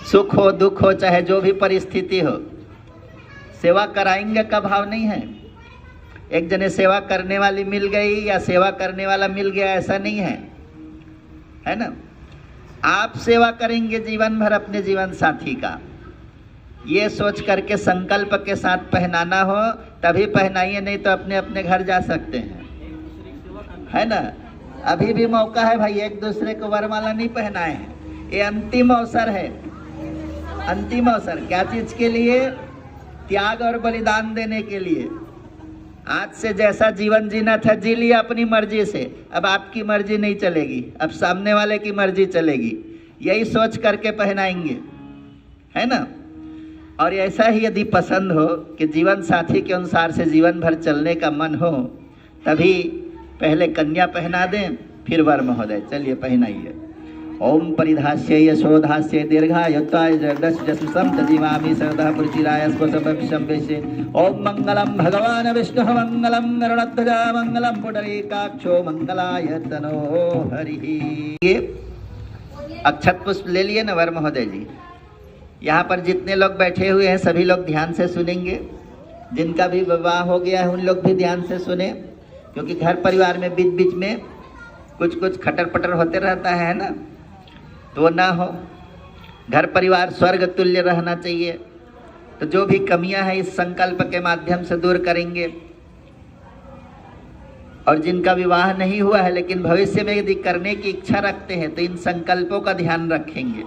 सुख हो दुख हो चाहे जो भी परिस्थिति हो, सेवा कराएंगे का भाव नहीं है। एक जने सेवा करने वाली मिल गई या सेवा करने वाला मिल गया, ऐसा नहीं है ना। आप सेवा करेंगे जीवन भर अपने जीवन साथी का, ये सोच करके संकल्प के साथ पहनाना हो तभी पहनाइए, नहीं तो अपने अपने घर जा सकते हैं, है ना। अभी भी मौका है भाई, एक दूसरे को वरमाला नहीं पहनाए हैं, ये अंतिम अवसर है। अंतिम अवसर क्या चीज के लिए? त्याग और बलिदान देने के लिए। आज से जैसा जीवन जीना था जी लिया अपनी मर्जी से, अब आपकी मर्जी नहीं चलेगी, अब सामने वाले की मर्जी चलेगी, यही सोच करके पहनाएंगे, है ना। और ऐसा ही यदि पसंद हो कि जीवन साथी के अनुसार से जीवन भर चलने का मन हो, तभी पहले कन्या पहना दें फिर वर महोदय। चलिए पहनाइए। ओम परिधास्य यशोधास्य दीर्घायुत्वाय जगदशम तजीवामि सरदः पुरुचिराय स्पशंबेशे। ओम मंगलम भगवान विष्णु मंगलम गरुड़ध्वजा मंगलम पुंडरीकाक्षो मंगलाय तनो हरि। ये अक्षत पुष्प ले लिए ना वर महोदय जी। यहाँ पर जितने लोग बैठे हुए हैं सभी लोग ध्यान से सुनेंगे, जिनका भी विवाह हो गया है उन लोग भी ध्यान से सुने, क्योंकि घर परिवार में बीच बीच में कुछ कुछ खटर पटर होते रहता है ना, तो ना हो। घर परिवार स्वर्ग तुल्य रहना चाहिए। तो जो भी कमियां हैं इस संकल्प के माध्यम से दूर करेंगे। और जिनका विवाह नहीं हुआ है लेकिन भविष्य में यदि करने की इच्छा रखते हैं तो इन संकल्पों का ध्यान रखेंगे।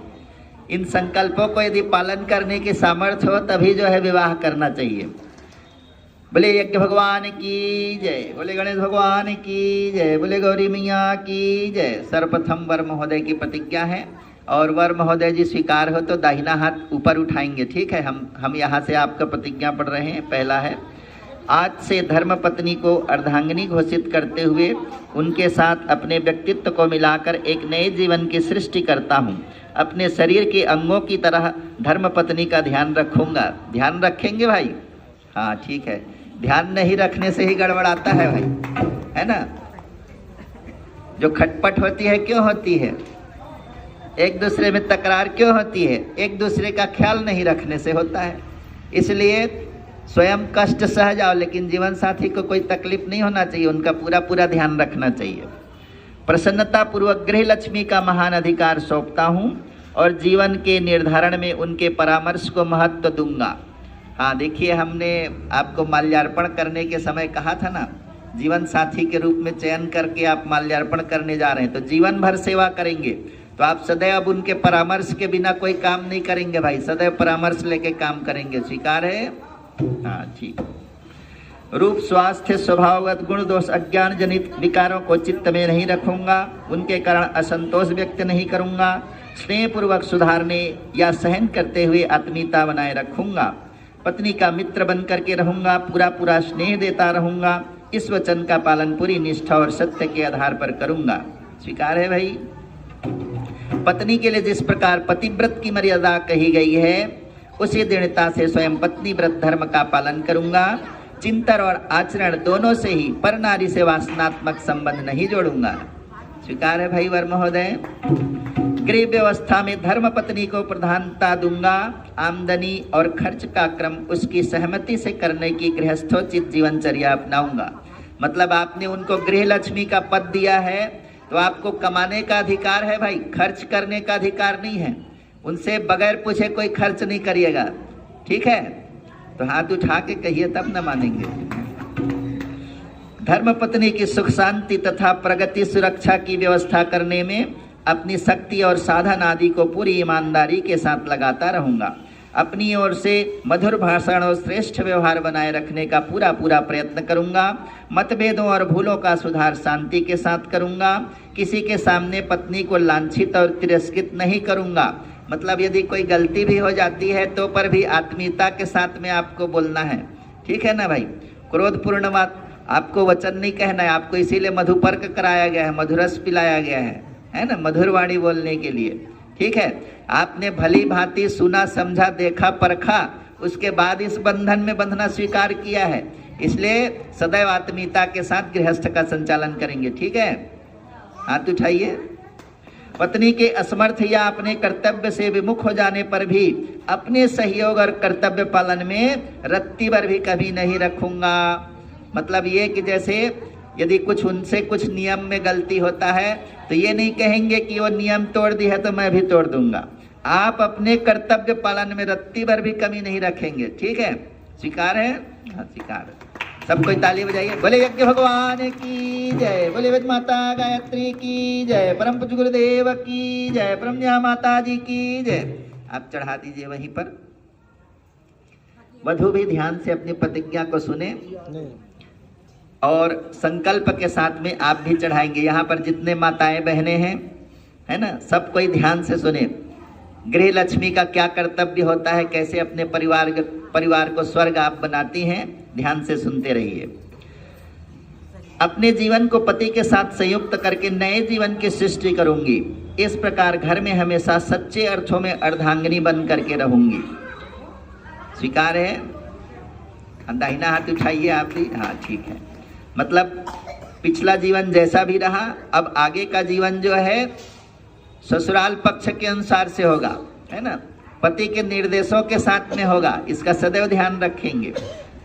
इन संकल्पों को यदि पालन करने की सामर्थ्य हो तभी जो है विवाह करना चाहिए। बोले यज्ञ भगवान की जय, बोले गणेश भगवान की जय, बोले गौरी मैया की जय। सर्वप्रथम वर महोदय की प्रतिज्ञा है और वर महोदय जी स्वीकार हो तो दाहिना हाथ ऊपर उठाएंगे, ठीक है। हम यहाँ से आपका प्रतिज्ञा पढ़ रहे हैं। पहला है, आज से धर्म पत्नी को अर्धांगिनी घोषित करते हुए उनके साथ अपने व्यक्तित्व को मिलाकर एक नए जीवन की सृष्टि करता हूँ। अपने शरीर के अंगों की तरह धर्म पत्नी का ध्यान रखूंगा। ध्यान रखेंगे भाई? हाँ ठीक है। ध्यान नहीं रखने से ही गड़बड़ाता है भाई, है ना। जो खटपट होती है क्यों होती है? एक दूसरे में तकरार क्यों होती है? एक दूसरे का ख्याल नहीं रखने से होता है। इसलिए स्वयं कष्ट सह जाओ लेकिन जीवन साथी को कोई तकलीफ नहीं होना चाहिए, उनका पूरा पूरा ध्यान रखना चाहिए। प्रसन्नता पूर्वक गृह लक्ष्मी का महान अधिकार सौंपता हूँ और जीवन के निर्धारण में उनके परामर्श को महत्व दूंगा। हाँ देखिए, हमने आपको माल्यार्पण करने के समय कहा था ना, जीवन साथी के रूप में चयन करके आप माल्यार्पण करने जा रहे हैं तो जीवन भर सेवा करेंगे तो आप सदैव उनके परामर्श के बिना कोई काम नहीं करेंगे भाई, सदैव परामर्श लेके काम करेंगे। स्वीकार है? हाँ ठीक। रूप स्वास्थ्य स्वभावगत गुण दोष अज्ञान जनित विकारों को चित्त में नहीं रखूंगा, उनके कारण असंतोष व्यक्त नहीं करूंगा, स्नेह पूर्वक सुधारने या सहन करते हुए आत्मीयता बनाए रखूंगा, पत्नी का मित्र बन करके रहूंगा, पूरा पूरा स्नेह देता रहूंगा, इस वचन का पालन पूरी निष्ठा और सत्य के आधार पर करूंगा। स्वीकार है भाई? पत्नी के लिए जिस प्रकार पतिव्रत की मर्यादा कही गई है उसी दृढ़ता से स्वयं पत्नी व्रत धर्म का पालन करूंगा। चिंतन और आचरण दोनों से ही पर नारी से वासनात्मक संबंध नहीं जोड़ूंगा। स्वीकार है भाई वर महोदय? गृह व्यवस्था में धर्म पत्नी को प्रधानता दूंगा। आमदनी और खर्च का क्रम उसकी सहमति से करने की गृहस्थोचित जीवनचर्या अपनाऊंगा। मतलब आपने उनको गृह लक्ष्मी का पद दिया है तो आपको कमाने का अधिकार है भाई, खर्च करने का अधिकार नहीं है। उनसे बगैर पूछे कोई खर्च नहीं करिएगा, ठीक है। तो हाथ उठा के कहिए तब न मानेंगे। धर्म पत्नी की सुख शांति तथा प्रगति सुरक्षा की व्यवस्था करने में अपनी शक्ति और साधन आदि को पूरी ईमानदारी के साथ लगाता रहूंगा। अपनी ओर से मधुर भाषण और श्रेष्ठ व्यवहार बनाए रखने का पूरा पूरा प्रयत्न करूंगा। मतभेदों और भूलों का सुधार शांति के साथ करूंगा। किसी के सामने पत्नी को लांछित और तिरस्कृत नहीं करूंगा। मतलब यदि कोई गलती भी हो जाती है तो पर भी आत्मीयता के साथ में आपको बोलना है, ठीक है ना भाई। क्रोधपूर्ण बात आपको वचन नहीं कहना है, आपको इसीलिए मधुपर्क कराया गया है, मधुरस पिलाया गया है ना, मधुर वाणी बोलने के लिए, ठीक है। आपने भली भांति सुना समझा देखा परखा, उसके बाद इस बंधन में बंधना स्वीकार किया है, इसलिए सदैव आत्मीयता के साथ गृहस्थ का संचालन करेंगे, ठीक है। हाथ उठाइए। पत्नी के असमर्थ या अपने कर्तव्य से विमुख हो जाने पर भी अपने सहयोग और कर्तव्य पालन में रत्ती भर भी कभी नहीं रखूंगा। मतलब ये कि जैसे यदि कुछ उनसे कुछ नियम में गलती होता है तो ये नहीं कहेंगे कि वो नियम तोड़ दी है तो मैं भी तोड़ दूंगा। आप अपने कर्तव्य पालन में रत्ती भर भी कमी नहीं रखेंगे। ठीक है, स्वीकार है? हाँ, स्वीकार है। सब कोई ताली बजाइए। बोले यज्ञ भगवान की जय, बोले वेद माता गायत्री की जय, परम पूज्य गुरुदेव की जय, परमज्ञा माता जी की जय। आप चढ़ा दीजिए वहीं पर। वधु भी ध्यान से अपनी प्रतिज्ञा को सुने और संकल्प के साथ में आप भी चढ़ाएंगे। यहाँ पर जितने माताएं बहनें हैं, है ना, सब कोई ध्यान से सुने। गृह लक्ष्मी का क्या कर्तव्य होता है, कैसे अपने परिवार को स्वर्ग आप बनाती हैं, ध्यान से सुनते रहिए। अपने जीवन को पति के साथ संयुक्त करके नए जीवन की सृष्टि करूंगी। इस प्रकार घर में हमेशा सच्चे अर्थों में अर्धांगिनी बन करके रहूंगी। स्वीकार है? दाहिना हाथ उठाइए आप भी। हाँ, ठीक है। मतलब पिछला जीवन जैसा भी रहा, अब आगे का जीवन जो है ससुराल पक्ष के अनुसार से होगा, है ना, पति के निर्देशों के साथ में होगा। इसका सदैव ध्यान रखेंगे।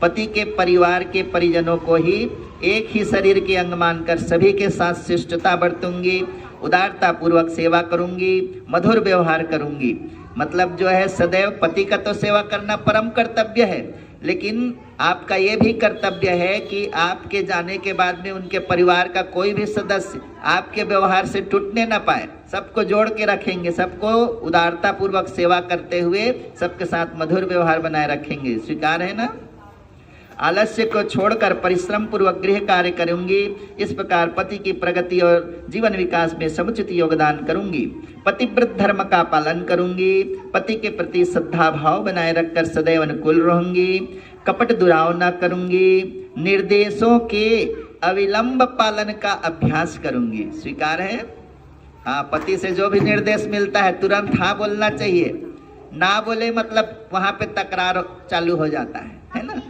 पति के परिवार के परिजनों को ही एक ही शरीर के अंग मानकर सभी के साथ शिष्टता बरतूंगी, उदारता पूर्वक सेवा करूंगी, मधुर व्यवहार करूंगी। मतलब जो है सदैव पति का तो सेवा करना परम कर्तव्य है, लेकिन आपका ये भी कर्तव्य है कि आपके जाने के बाद में उनके परिवार का कोई भी सदस्य आपके व्यवहार से टूटने ना पाए। सबको जोड़ के रखेंगे, सबको उदारता पूर्वक सेवा करते हुए सबके साथ मधुर व्यवहार बनाए रखेंगे। स्वीकार है ना? आलस्य को छोड़कर परिश्रम पूर्वक गृह कार्य करूंगी। इस प्रकार पति की प्रगति और जीवन विकास में समुचित योगदान करूंगी। पतिव्रत धर्म का पालन करूंगी। पति के प्रति श्रद्धा भाव बनाए रखकर सदैव अनुकूल रहूंगी। कपट दुराव न करूंगी। निर्देशों के अविलंब पालन का अभ्यास करूंगी। स्वीकार है? हाँ, पति से जो भी निर्देश मिलता है तुरंत हाँ बोलना चाहिए। ना बोले मतलब वहां पे तकरार चालू हो जाता है ना।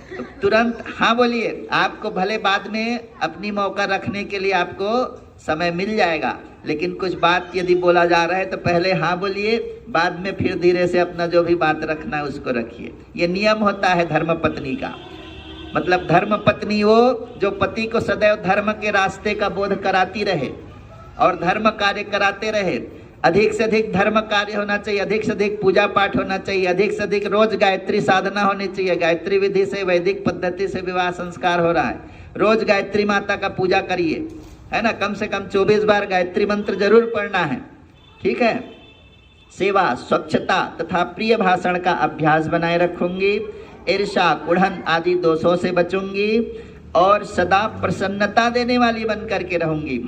तो तुरंत हाँ बोलिए। आपको भले बाद में अपनी मौका रखने के लिए आपको समय मिल जाएगा, लेकिन कुछ बात यदि बोला जा रहा है तो पहले हाँ बोलिए, बाद में फिर धीरे से अपना जो भी बात रखना है उसको रखिए। ये नियम होता है धर्म पत्नी का। मतलब धर्म पत्नी वो जो पति को सदैव धर्म के रास्ते का बोध कराती रहे और धर्म कार्य कराते रहे। अधिक से अधिक धर्म कार्य होना चाहिए, अधिक से अधिक पूजा पाठ होना चाहिए, अधिक से अधिक रोज गायत्री साधना होनी चाहिए। गायत्री विधि से, वैदिक पद्धति से विवाह संस्कार हो रहा है। रोज गायत्री माता का पूजा करिए, है ना। कम से कम 24 बार गायत्री मंत्र जरूर पढ़ना है। ठीक है। सेवा, स्वच्छता तथा प्रिय भाषण का अभ्यास बनाए रखूंगी। ईर्ष्या, कुढ़न आदि दोषों से बचूंगी और सदा प्रसन्नता देने वाली बन करके रहूंगी।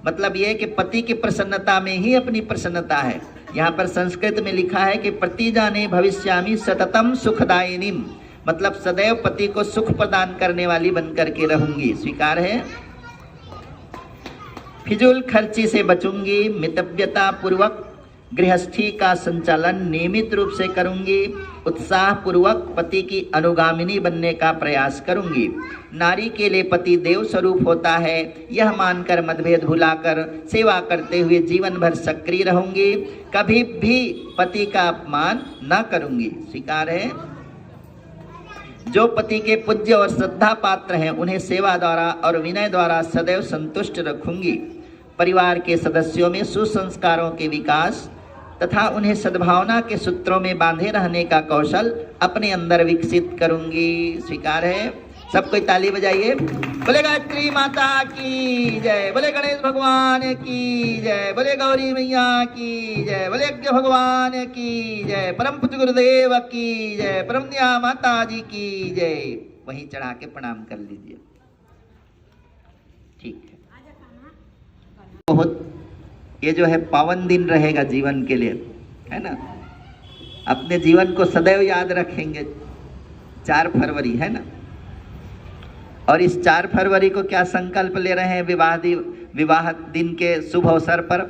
मतलब ये कि पति की प्रसन्नता में ही अपनी प्रसन्नता है। यहाँ पर संस्कृत में लिखा है कि प्रतिजाने भविष्यामि सततम सुखदायिनीम। मतलब सदैव पति को सुख प्रदान करने वाली बन करके रहूंगी। स्वीकार है? फिजूल खर्ची से बचूंगी। मितव्यता पूर्वक गृहस्थी का संचालन नियमित रूप से करूंगी। उत्साह पूर्वक पति की अनुगामिनी बनने का प्रयास करूंगी। नारी के लिए पति देव स्वरूप होता है, यह मानकर मतभेद भुलाकर सेवा करते हुए जीवन भर सक्रिय रहूंगी। कभी भी पति का अपमान न करूंगी। स्वीकार है? जो पति के पूज्य और श्रद्धा पात्र हैं उन्हें सेवा द्वारा और विनय द्वारा सदैव संतुष्ट रखूंगी। परिवार के सदस्यों में सुसंस्कारों के विकास तथा उन्हें सद्भावना के सूत्रों में बांधे रहने का कौशल अपने अंदर विकसित करूंगी। स्वीकार है? सब कोई ताली बजाइए। बोले गायत्री माता की जय, बोले गणेश भगवान की जय, बोले गौरी मैया की जय, बोले यज्ञ भगवान की जय, परम पूज्य गुरुदेव की जय, परमज्ञा माता जी की जय। वहीं चढ़ा के प्रणाम कर लीजिए। ठीक है। बहुत ये जो है पावन दिन रहेगा जीवन के लिए, है ना। अपने जीवन को सदैव याद रखेंगे। 4 फरवरी है ना, और इस 4 फरवरी को क्या संकल्प ले रहे हैं? विवाह दिन के शुभ अवसर पर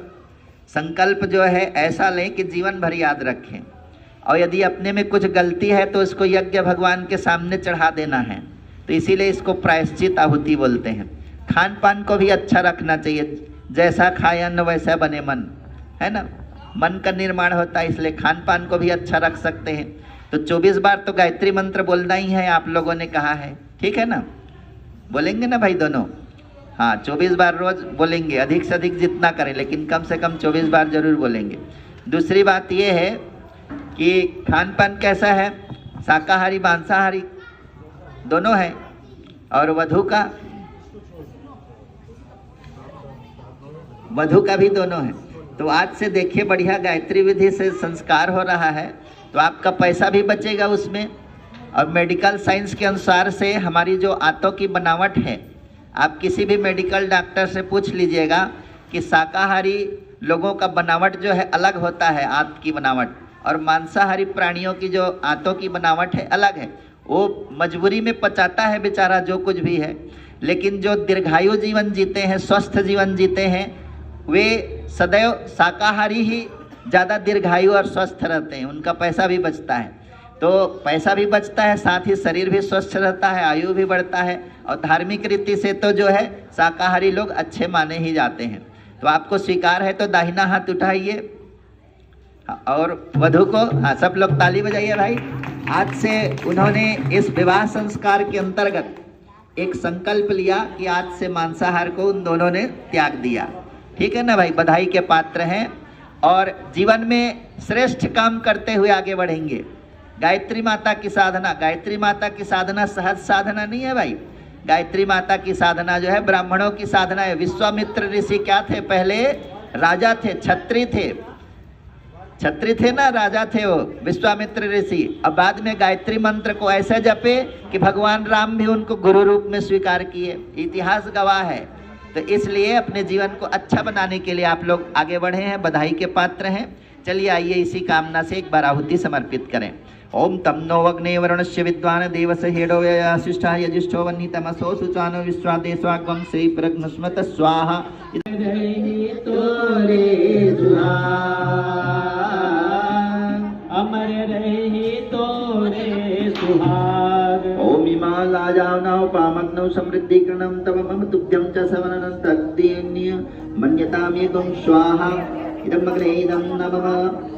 संकल्प जो है ऐसा लें कि जीवन भर याद रखें। और यदि अपने में कुछ गलती है तो इसको यज्ञ भगवान के सामने चढ़ा देना है। तो इसीलिए इसको प्रायश्चित आहुति बोलते हैं। खान पान को भी अच्छा रखना चाहिए। जैसा खाए अन्न वैसा बने मन, है ना। मन का निर्माण होता है, इसलिए खान पान को भी अच्छा रख सकते हैं। तो 24 बार तो गायत्री मंत्र बोलना ही है, आप लोगों ने कहा है, ठीक है ना। बोलेंगे ना भाई दोनों? हाँ, 24 बार रोज बोलेंगे, अधिक से अधिक जितना करें, लेकिन कम से कम 24 बार जरूर बोलेंगे। दूसरी बात ये है कि खान पान कैसा है, शाकाहारी मांसाहारी दोनों है, और वधू का भी दोनों है। तो आज से देखिए, बढ़िया गायत्री विधि से संस्कार हो रहा है, तो आपका पैसा भी बचेगा उसमें। और मेडिकल साइंस के अनुसार से हमारी जो आंतों की बनावट है, आप किसी भी मेडिकल डॉक्टर से पूछ लीजिएगा कि शाकाहारी लोगों का बनावट जो है अलग होता है, आंत की बनावट, और मांसाहारी प्राणियों की जो आंतों की बनावट है अलग है। वो मजबूरी में पचाता है बेचारा जो कुछ भी है, लेकिन जो दीर्घायु जीवन जीते हैं, स्वस्थ जीवन जीते हैं, वे सदैव शाकाहारी ही ज़्यादा दीर्घायु और स्वस्थ रहते हैं। उनका पैसा भी बचता है, तो पैसा भी बचता है, साथ ही शरीर भी स्वस्थ रहता है, आयु भी बढ़ता है। और धार्मिक रीति से तो जो है शाकाहारी लोग अच्छे माने ही जाते हैं। तो आपको स्वीकार है तो दाहिना हाथ उठाइए, और वधू को, हाँ सब लोग ताली बजाइए भाई। आज से उन्होंने इस विवाह संस्कार के अंतर्गत एक संकल्प लिया कि आज से मांसाहार को उन दोनों ने त्याग दिया, ठीक है ना भाई। बधाई के पात्र हैं, और जीवन में श्रेष्ठ काम करते हुए आगे बढ़ेंगे। गायत्री माता की साधना, गायत्री माता की साधना सहज साधना नहीं है भाई। गायत्री माता की साधना जो है ब्राह्मणों की साधना है। विश्वामित्र ऋषि क्या थे? पहले राजा थे, छत्री थे ना, राजा थे वो विश्वामित्र ऋषि। अब बाद में गायत्री मंत्र को ऐसे जपे कि भगवान राम भी उनको गुरु रूप में स्वीकार किए, इतिहास गवाह है। तो इसलिए अपने जीवन को अच्छा बनाने के लिए आप लोग आगे बढ़े हैं, बधाई के पात्र हैं। चलिए आइए इसी कामना से एक बार आहुति समर्पित करें। ओम तम नो अग्ने वरुणस्य विद्वान देवस हेडो यशिष्ठा यजिष्ठो वह्नितमसो सुचानो विश्वादे स्वागम से प्रग्नस्मत स्वाहा। अमर रहे तोरे सुहाग। ओम इमा लाजावनौ पामग्नौ समृद्धिकरणं तव मम तुभ्यं च सवननं तद्देन्य मन्यतामेकं स्वाहा। इदं मग्ने इदं नमः।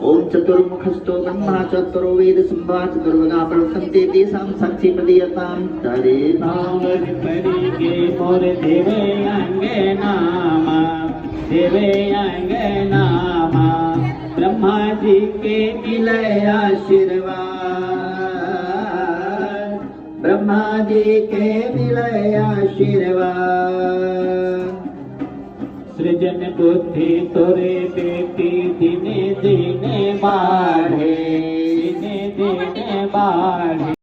ओम चतुर्मुखस्थो ब्रह्मा चतुरो वेद संभा चतुर्वगा प्रवर्तन्ते तेषां साक्षी प्रदीयतां तरे भावर परि के मोर देवे अंगे नामा, देवे अंगे नामा। ब्रह्मा जी के मिले आशीर्वाद, ब्रह्मा जी के मिले आशीर्वाद। सृजन बुद्धि तोरे बेटी दिने दिने बाढ़े, दिने दिने बाढ़े।